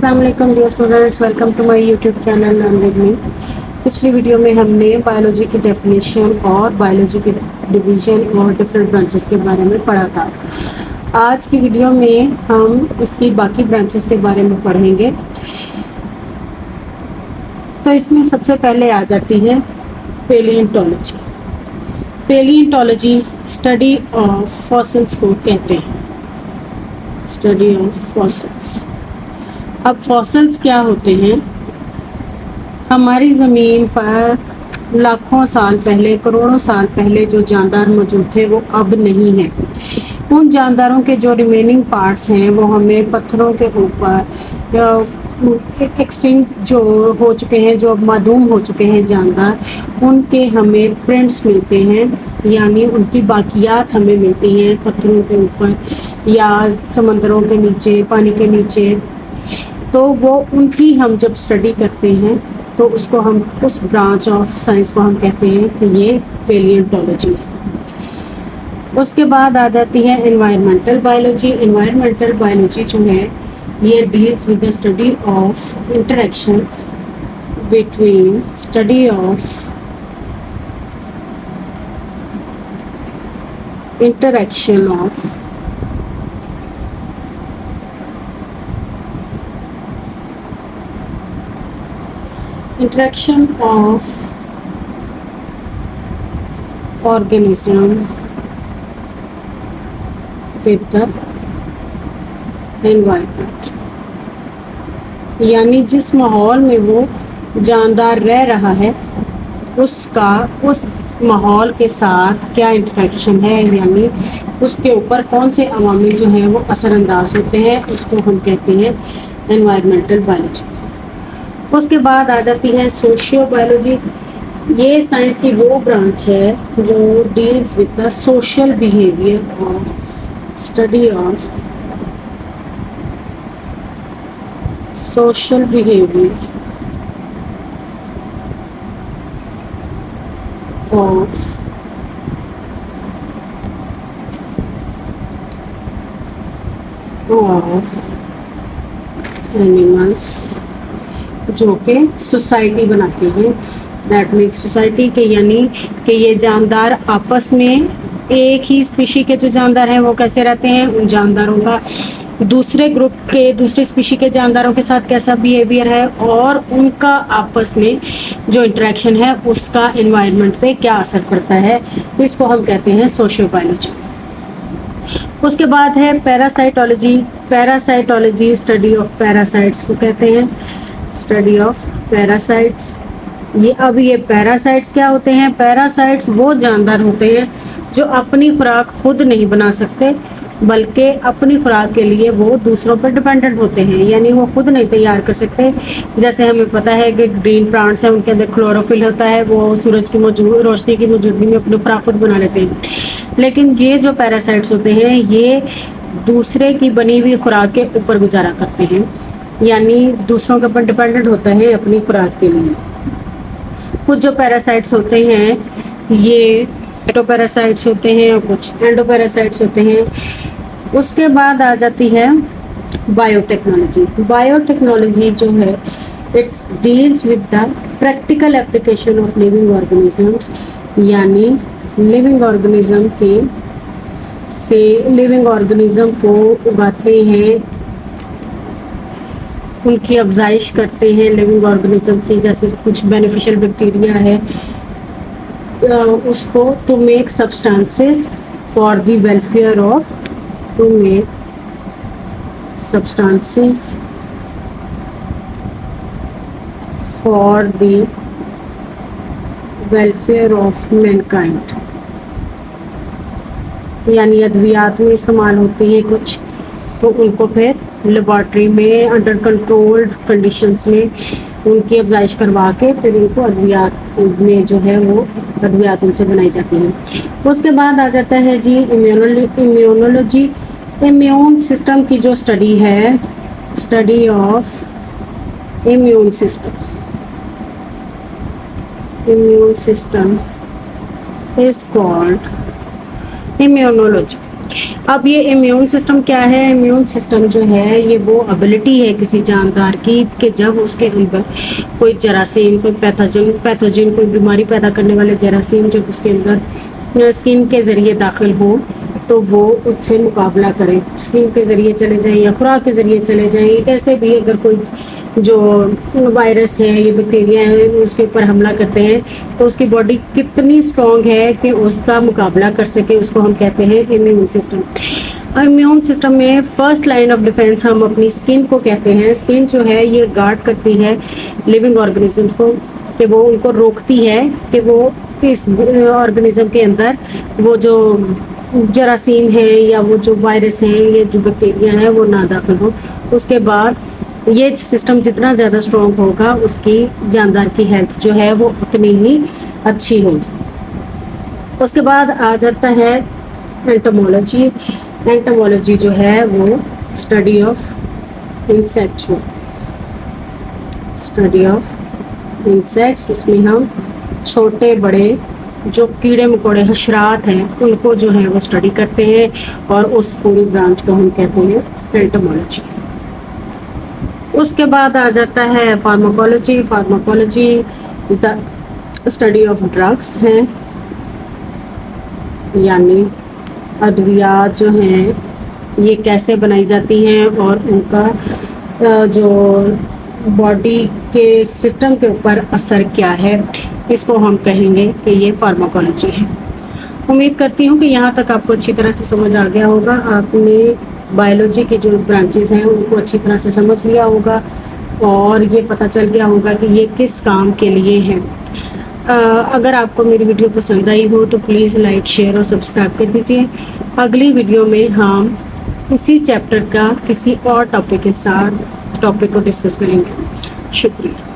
अस्सलाम वालेकुम dear students, welcome to my YouTube channel learn with me. पिछली video में हमने बायोलॉजी की डेफिनेशन और बायोलॉजी की डिवीज़न और डिफरेंट ब्रांचेस के बारे में पढ़ा था। आज की वीडियो में हम इसकी बाकी ब्रांचेस के बारे में पढ़ेंगे। तो इसमें सबसे पहले आ जाती है पेलियोंटोलॉजी। पेलियोंटोलॉजी स्टडी ऑफ फॉसिल्स को कहते हैं, स्टडी ऑफ फॉसिल्स। अब फॉसिल्स क्या होते हैं? हमारी ज़मीन पर लाखों साल पहले, करोड़ों साल पहले जो जानदार मौजूद थे वो अब नहीं हैं। उन जानदारों के जो रिमेनिंग पार्ट्स हैं वो हमें पत्थरों के ऊपर एक्सटिंक्ट जो हो चुके हैं, जो अब मादूम हो चुके हैं जानदार, उनके हमें प्रिंट्स मिलते हैं, यानी उनकी बाकियात हमें मिलती हैं पत्थरों के ऊपर या समंदरों के नीचे, पानी के नीचे। तो वो उनकी हम जब स्टडी करते हैं तो उसको हम, उस ब्रांच ऑफ साइंस को हम कहते हैं कि ये पेलियोंटोलॉजी है। उसके बाद आ जाती है एनवायरमेंटल बायोलॉजी। एनवायरमेंटल बायोलॉजी जो है ये deals with the study of interaction between study of interaction of organism with the environment, यानी जिस माहौल में वो जानदार रह रहा है उसका उस माहौल के साथ क्या इंटरेक्शन है, यानी उसके ऊपर कौन से अवामिल जो हैं वो असरअंदाज होते हैं, उसको हम कहते हैं एनवायरमेंटल बायोलॉजी। उसके बाद आ जाती है सोशियो बायोलॉजी। ये साइंस की वो ब्रांच है जो deals with the social behaviour of study of social behaviour of animals, जो कि सोसाइटी बनाती हैं, दैट मेक्स सोसाइटी के, यानी कि ये जानदार आपस में एक ही स्पीशी के जो जानदार हैं वो कैसे रहते हैं, उन जानदारों का दूसरे ग्रुप के, दूसरे स्पीशी के जानदारों के साथ कैसा बिहेवियर है और उनका आपस में जो इंटरेक्शन है उसका एनवायरनमेंट पे क्या असर पड़ता है, इसको हम कहते हैं सोशियो बायोलॉजी। उसके बाद है parasitology. Parasitology study of parasites को कहते हैं, स्टडी ऑफ पैरासाइट्स। ये पैरासाइट्स क्या होते हैं? पैरासाइट्स वो जानदार होते हैं जो अपनी खुराक खुद नहीं बना सकते, बल्कि अपनी खुराक के लिए वो दूसरों पर डिपेंडेंट होते हैं, यानी वो खुद नहीं तैयार कर सकते। जैसे हमें पता है कि ग्रीन प्लांट्स हैं, उनके अंदर क्लोरोफिल होता है, वो सूरज की रोशनी की मौजूदगी में अपनी खुराक खुद बना लेते हैं। लेकिन ये जो पैरासाइट्स होते हैं ये दूसरे की बनी हुई खुराक के ऊपर गुजारा करते हैं, यानी दूसरों के ऊपर डिपेंडेंट होता है अपनी खुराक के लिए। कुछ जो पैरासाइट्स होते हैं ये एक्टोपैरासाइट्स होते हैं और कुछ एंडोपैरासाइट्स होते हैं। उसके बाद आ जाती है बायोटेक्नोलॉजी। बायोटेक्नोलॉजी जो है it's deals with the practical application of living organisms, यानी लिविंग ऑर्गेनिज्म लिविंग ऑर्गेनिज्म को उगाते हैं, उनकी अफजाइश करते हैं लिविंग ऑर्गेनिज्म की, जैसे कुछ बेनिफिशियल बैक्टीरिया है उसको to make substances for the welfare of, to make substances for the welfare of mankind, यानी अद्वियात में इस्तेमाल होती हैं कुछ, तो उनको फिर लेबॉर्ट्री में अंडर कंट्रोल्ड कंडीशंस में उनकी अफजाइश करवा के फिर उनको अद्वियात में जो है वो अद्वियात उनसे बनाई जाती हैं। उसके बाद आ जाता है जी इम्यूनोलॉजी। इम्यून सिस्टम की जो स्टडी है, study of immune system, immune system is called immunology. اب یہ امیون سسٹم کیا ہے؟ امیون سسٹم جو ہے یہ وہ ابیلٹی ہے کسی جاندار کی کہ جب اس کے اندر کوئی جراثیم، کوئی پیتھوجن کوئی بیماری پیدا کرنے والے جراثیم جب اس کے اندر اسکن کے ذریعے داخل ہو تو وہ اس سے مقابلہ کرے، اسکن کے ذریعے چلے جائیں یا خوراک کے ذریعے چلے جائیں، کیسے بھی اگر کوئی جو وائرس ہے یا بیکٹیریا ہیں اس کے اوپر حملہ کرتے ہیں تو اس کی باڈی کتنی اسٹرانگ ہے کہ اس کا مقابلہ کر سکے، اس کو ہم کہتے ہیں امیون سسٹم۔ امیون سسٹم میں فرسٹ لائن آف ڈیفینس ہم اپنی اسکن کو کہتے ہیں۔ اسکن جو ہے یہ گارڈ کرتی ہے لیونگ آرگنیزمس کو، کہ وہ ان کو روکتی ہے کہ وہ اس آرگنیزم کے اندر وہ جو جراثیم ہیں یا وہ جو وائرس ہیں یا جو بیکٹیریا ہیں وہ نہ داخل ہو۔ اس کے بعد یہ سسٹم جتنا زیادہ اسٹرانگ ہوگا اس کی جاندار کی ہیلتھ جو ہے وہ اتنی ہی اچھی ہوگی۔ اس کے بعد آ جاتا ہے اینٹومولوجی۔ اینٹومولوجی جو ہے وہ اسٹڈی آف انسیکٹس ہوتی ہے، اسٹڈی آف انسیکٹس۔ اس میں ہم چھوٹے بڑے جو کیڑے مکوڑے حشرات ہیں ان کو جو ہے وہ اسٹڈی کرتے ہیں اور اس پوری برانچ کو ہم کہتے ہیں اینٹومولوجی۔ اس کے بعد آ جاتا ہے pharmacology. Pharmacology is the study of drugs ہیں، یعنی ادویات جو ہیں یہ کیسے بنائی جاتی ہیں اور ان کا جو باڈی کے سسٹم کے اوپر اثر کیا ہے، اس کو ہم کہیں گے کہ یہ فارماکولوجی ہے۔ امید کرتی ہوں کہ یہاں تک آپ کو اچھی طرح سے سمجھ آ گیا ہوگا، آپ نے بایولوجی کی جو برانچز ہیں ان کو اچھی طرح سے سمجھ لیا ہوگا اور یہ پتہ چل گیا ہوگا کہ یہ کس کام کے لیے ہے۔ اگر آپ کو میری ویڈیو پسند آئی ہو تو پلیز لائک، شیئر اور سبسکرائب کر دیجیے۔ اگلی ویڈیو میں ہم اسی چیپٹر کا کسی اور ٹاپک کے ساتھ ٹاپک کو ڈسکس کریں گے۔ شکریہ۔